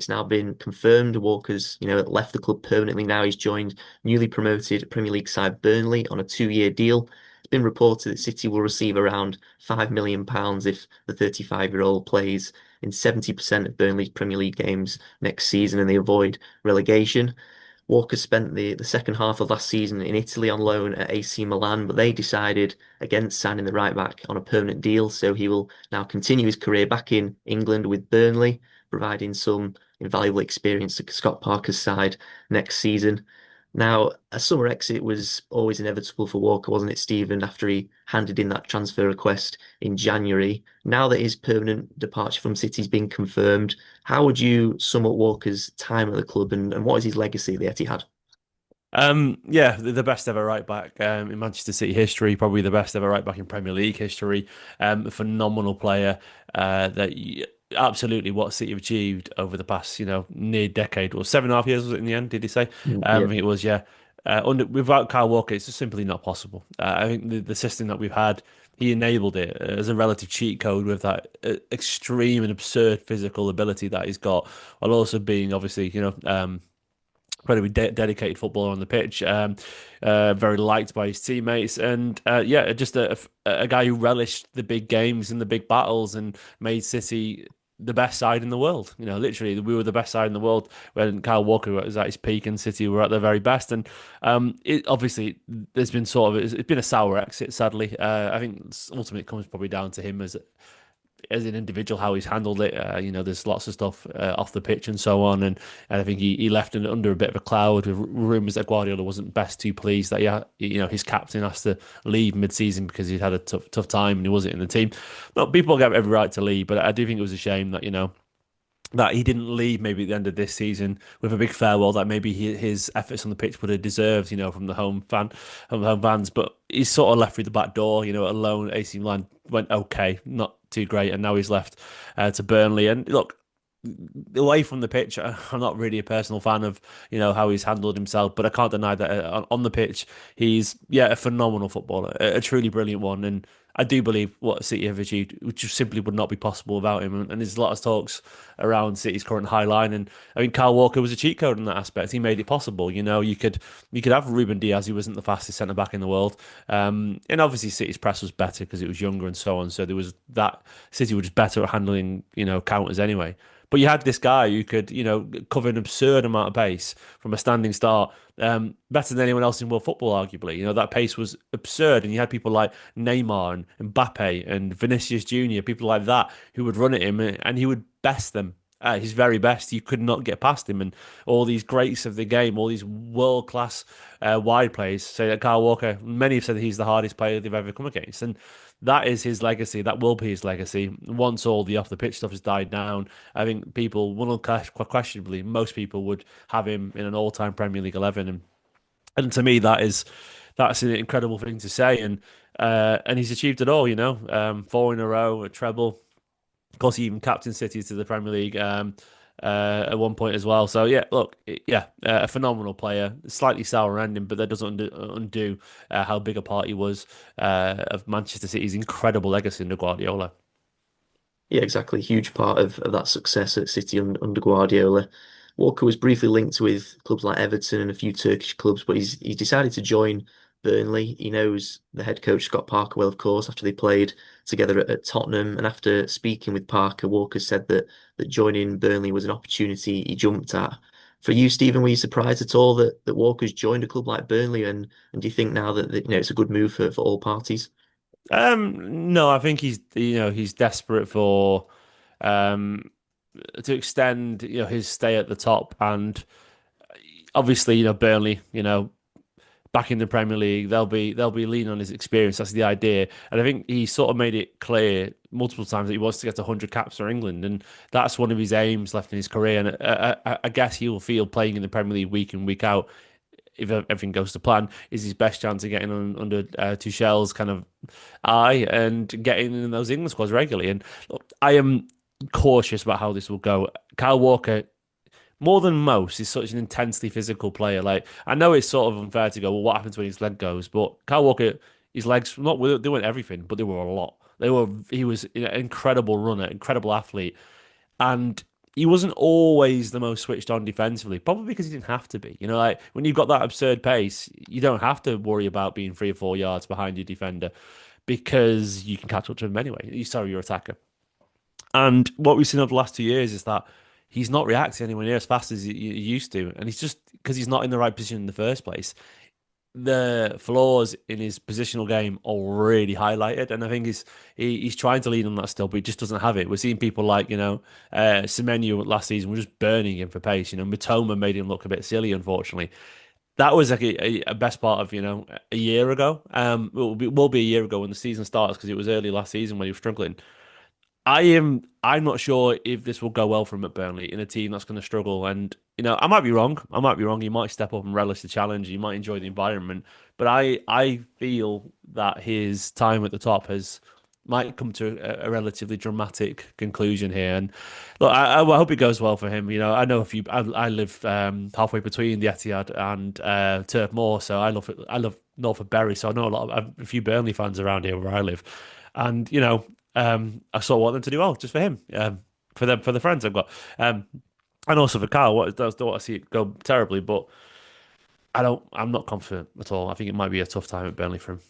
It's now been confirmed. Walker's, left the club permanently now. He's joined newly promoted Premier League side Burnley on a 2-year deal. It's been reported that City will receive around £5 million if the 35-year-old plays in 70% of Burnley's Premier League games next season and they avoid relegation. Walker spent the second half of last season in Italy on loan at AC Milan, but they decided against signing the right back on a permanent deal. So he will now continue his career back in England with Burnley, providing some invaluable experience to Scott Parker's side next season. Now, a summer exit was always inevitable for Walker, wasn't it, Stephen, after he handed in that transfer request in January. Now that his permanent departure from City's been confirmed, how would you sum up Walker's time at the club and what is his legacy at the Etihad? Yeah, the best ever right back in Manchester City history, probably the best ever right back in Premier League history. A phenomenal player absolutely what City have achieved over the past, near decade or 7.5 years was it in the end? Did he say? I Yeah. think it was, yeah. Without Kyle Walker, it's just simply not possible. I think the system that we've had, he enabled it as a relative cheat code with that extreme and absurd physical ability that he's got, while also being obviously, incredibly dedicated footballer on the pitch, very liked by his teammates, and yeah, just a guy who relished the big games and the big battles and made City the best side in the world. Literally, we were the best side in the world when Kyle Walker was at his peak and City were at their very best. And it obviously there's been it's been a sour exit, sadly. I think ultimately it comes probably down to him as an individual, how he's handled it. There's lots of stuff off the pitch and so on, and I think he left under a bit of a cloud with rumours that Guardiola wasn't best too pleased that his captain has to leave mid-season because he'd had a tough time and he wasn't in the team. But people have every right to leave, but I do think it was a shame that that he didn't leave maybe at the end of this season with a big farewell that maybe his efforts on the pitch would have deserved, from from the home fans. But he's sort of left through the back door, alone. AC Milan went okay, not too great, and now he's left to Burnley. And look, away from the pitch, I'm not really a personal fan of how he's handled himself, but I can't deny that on the pitch, he's a phenomenal footballer, a truly brilliant one, and I do believe what City have achieved, which just simply would not be possible without him. And there's a lot of talks around City's current high line, and I mean, Kyle Walker was a cheat code in that aspect. He made it possible. You could have Ruben Diaz, who wasn't the fastest centre back in the world, and obviously City's press was better because it was younger and so on. So there was that. City were just better at handling counters anyway. But you had this guy who could, cover an absurd amount of pace from a standing start, better than anyone else in world football, arguably. That pace was absurd. And you had people like Neymar and Mbappe and Vinicius Jr., people like that, who would run at him and he would best them at his very best. You could not get past him. And all these greats of the game, all these world class wide players say that Kyle Walker, many have said that he's the hardest player they've ever come against. And that is his legacy. That will be his legacy. Once all the off the pitch stuff has died down, I think people, one questionably, most people would have him in an all time Premier League 11. And to me, that's an incredible thing to say. And he's achieved it all. Four in a row, a treble. Of course, he even captained City to the Premier League at one point as well. So yeah, look, a phenomenal player. Slightly sour ending, but that doesn't undo how big a part he was of Manchester City's incredible legacy under Guardiola. Yeah, exactly. Huge part of that success at City under Guardiola. Walker was briefly linked with clubs like Everton and a few Turkish clubs, but he's decided to join Burnley. He knows the head coach Scott Parker well, of course, after they played together at Tottenham. And after speaking with Parker, Walker said that joining Burnley was an opportunity he jumped at. For you, Stephen, were you surprised at all that Walker's joined a club like Burnley? And do you think now that it's a good move for all parties? No, I think he's desperate for um to extend his stay at the top, and obviously Burnley back in the Premier League, they'll be leaning on his experience. That's the idea, and I think he sort of made it clear multiple times that he wants to get to 100 caps for England, and that's one of his aims left in his career. And I guess he will feel playing in the Premier League week in week out, if everything goes to plan, is his best chance of getting under Tuchel's kind of eye and getting in those England squads regularly. And look, I am cautious about how this will go. Kyle Walker, more than most, is such an intensely physical player. Like, I know it's sort of unfair to go, well, what happens when his leg goes? But Kyle Walker, his legs, they weren't everything, but they were a lot. He was an incredible runner, incredible athlete, and he wasn't always the most switched on defensively, probably because he didn't have to be. You know, like when you've got that absurd pace, you don't have to worry about being 3 or 4 yards behind your defender because you can catch up to him anyway. Sorry, your attacker. And what we've seen over the last 2 years is that he's not reacting anywhere near as fast as he used to, and he's just because he's not in the right position in the first place. The flaws in his positional game are really highlighted, and I think he's trying to lean on that still, but he just doesn't have it. We're seeing people like Semenyo last season were just burning him for pace. Matoma made him look a bit silly, unfortunately. That was like a best part of a year ago. Will be a year ago when the season starts because it was early last season when he was struggling. I'm not sure if this will go well for him at Burnley in a team that's going to struggle. And I might be wrong. I might be wrong. He might step up and relish the challenge. He might enjoy the environment. But I feel that his time at the top has might come to a relatively dramatic conclusion here. And look, I hope it goes well for him. I know a few. I live halfway between the Etihad and Turf Moor, so I love north of Bury. So I know a few Burnley fans around here where I live, and I sort of want them to do well just for him, for the friends I've got, and also for Carl. Don't want to see it go terribly, but I'm not confident at all. I think it might be a tough time at Burnley for him.